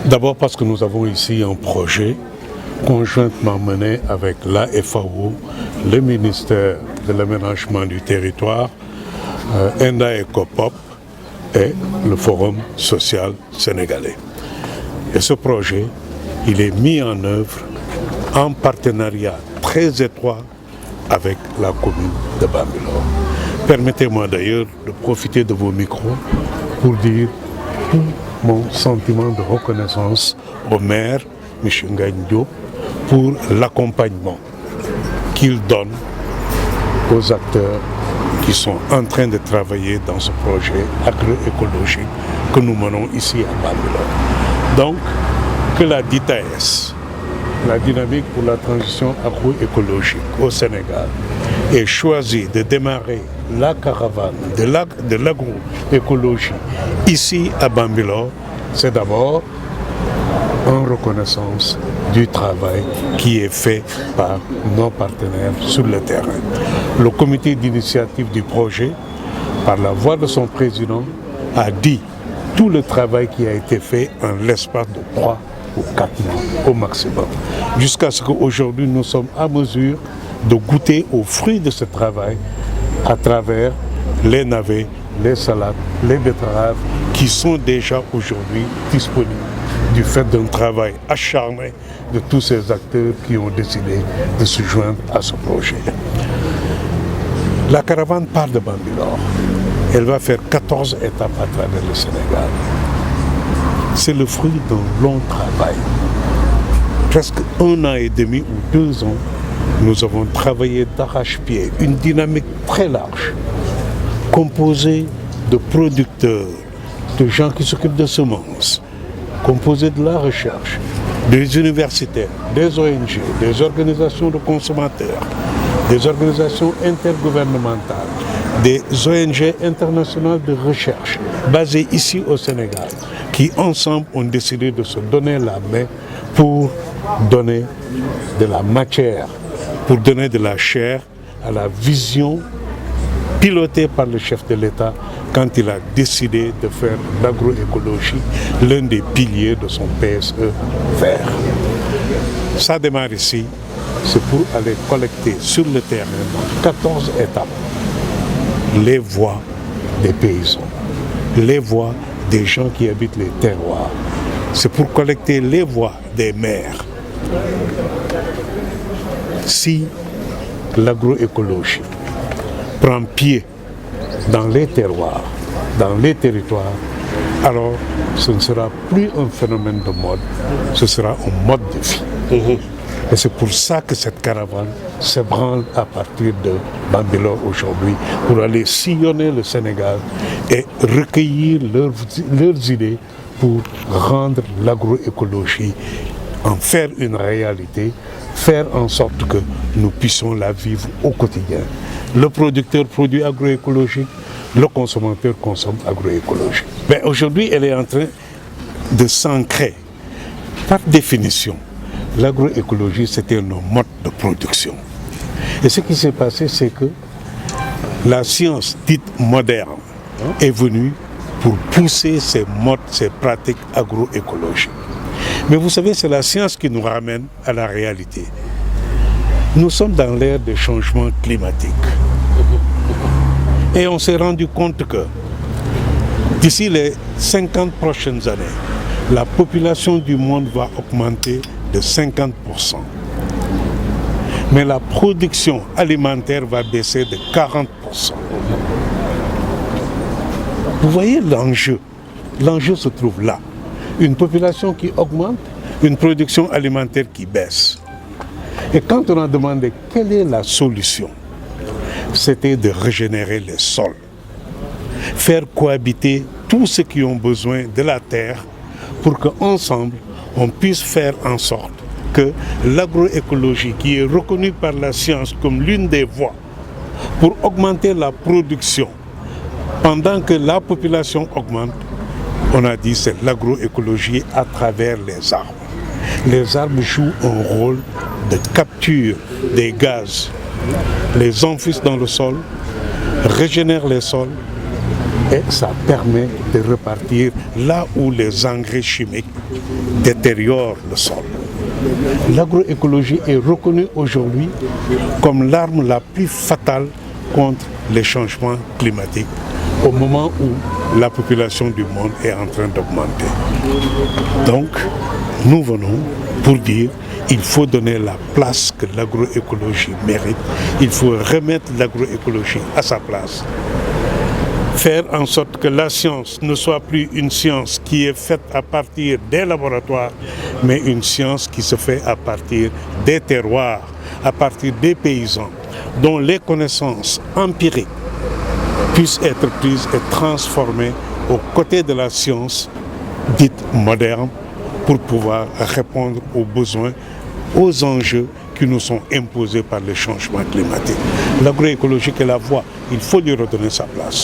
D'abord parce que nous avons ici un projet conjointement mené avec la FAO, le ministère de l'aménagement du territoire, ENDA Ecopop et le Forum social sénégalais. Et ce projet, il est mis en œuvre en partenariat très étroit avec la commune de Bambilor. Permettez-moi d'ailleurs de profiter de vos micros pour dire tout mon sentiment de reconnaissance au maire, M. Ngagne Diop, pour l'accompagnement qu'il donne aux acteurs qui sont en train de travailler dans ce projet agroécologique que nous menons ici à Bambilor. Donc, que la DITAES, la dynamique pour la transition agroécologique au Sénégal, ait choisi de démarrer la caravane de l'agroécologie ici à Bambilor, c'est d'abord en reconnaissance du travail qui est fait par nos partenaires sur le terrain. Le comité d'initiative du projet, par la voix de son président, a dit tout le travail qui a été fait en l'espace de 3 ou 4 mois au maximum. Jusqu'à ce qu'aujourd'hui nous sommes à mesure de goûter aux fruits de ce travail à travers les navets, les salades, les betteraves qui sont déjà aujourd'hui disponibles du fait d'un travail acharné de tous ces acteurs qui ont décidé de se joindre à ce projet. La caravane part de Bambilor. Elle va faire 14 étapes à travers le Sénégal. C'est le fruit d'un long travail. Presque 1 an et demi ou 2 ans, nous avons travaillé d'arrache-pied, une dynamique très large, composée de producteurs, de gens qui s'occupent de semences, composée de la recherche, des universitaires, des ONG, des organisations de consommateurs, des organisations intergouvernementales, des ONG internationales de recherche basées ici au Sénégal, qui ensemble ont décidé de se donner la main pour donner de la matière, pour donner de la chair à la vision pilotée par le chef de l'État quand il a décidé de faire l'agroécologie l'un des piliers de son PSE vert. Ça démarre ici, c'est pour aller collecter sur le terrain, dans 14 étapes, les voix des paysans, les voix des gens qui habitent les terroirs. C'est pour collecter les voix des maires. Si l'agroécologie prend pied dans les terroirs, dans les territoires, alors ce ne sera plus un phénomène de mode, ce sera un mode de vie. Et c'est pour ça que cette caravane s'ébranle à partir de Bambilor aujourd'hui, pour aller sillonner le Sénégal et recueillir leurs idées pour rendre l'agroécologie, en faire une réalité, faire en sorte que nous puissions la vivre au quotidien. Le producteur produit agroécologique, le consommateur consomme agroécologique. Mais aujourd'hui, elle est en train de s'ancrer. Par définition, l'agroécologie, c'était nos modes de production. Et ce qui s'est passé, c'est que la science dite moderne est venue pour pousser ces modes, ces pratiques agroécologiques. Mais vous savez, c'est la science qui nous ramène à la réalité. Nous sommes dans l'ère des changements climatiques. Et on s'est rendu compte que d'ici les 50 prochaines années, la population du monde va augmenter de 50%. Mais la production alimentaire va baisser de 40%. Vous voyez l'enjeu. L'enjeu se trouve là. Une population qui augmente, une production alimentaire qui baisse. Et quand on a demandé quelle est la solution, c'était de régénérer les sols. Faire cohabiter tous ceux qui ont besoin de la terre pour qu'ensemble, on puisse faire en sorte que l'agroécologie, qui est reconnue par la science comme l'une des voies pour augmenter la production, pendant que la population augmente, on a dit c'est l'agroécologie à travers les arbres. Les arbres jouent un rôle de capture des gaz, les enfouissent dans le sol, régénèrent les sols Et ça permet de repartir là où les engrais chimiques détériorent le sol. L'agroécologie est reconnue aujourd'hui comme l'arme la plus fatale contre les changements climatiques au moment où la population du monde est en train d'augmenter. Donc, nous venons pour dire qu'il faut donner la place que l'agroécologie mérite. Il faut remettre l'agroécologie à sa place. Faire en sorte que la science ne soit plus une science qui est faite à partir des laboratoires, mais une science qui se fait à partir des terroirs, à partir des paysans, dont les connaissances empiriques puissent être prises et transformées aux côtés de la science dite moderne pour pouvoir répondre aux besoins, aux enjeux qui nous sont imposés par les changements climatiques. L'agroécologie est la voie, il faut lui redonner sa place.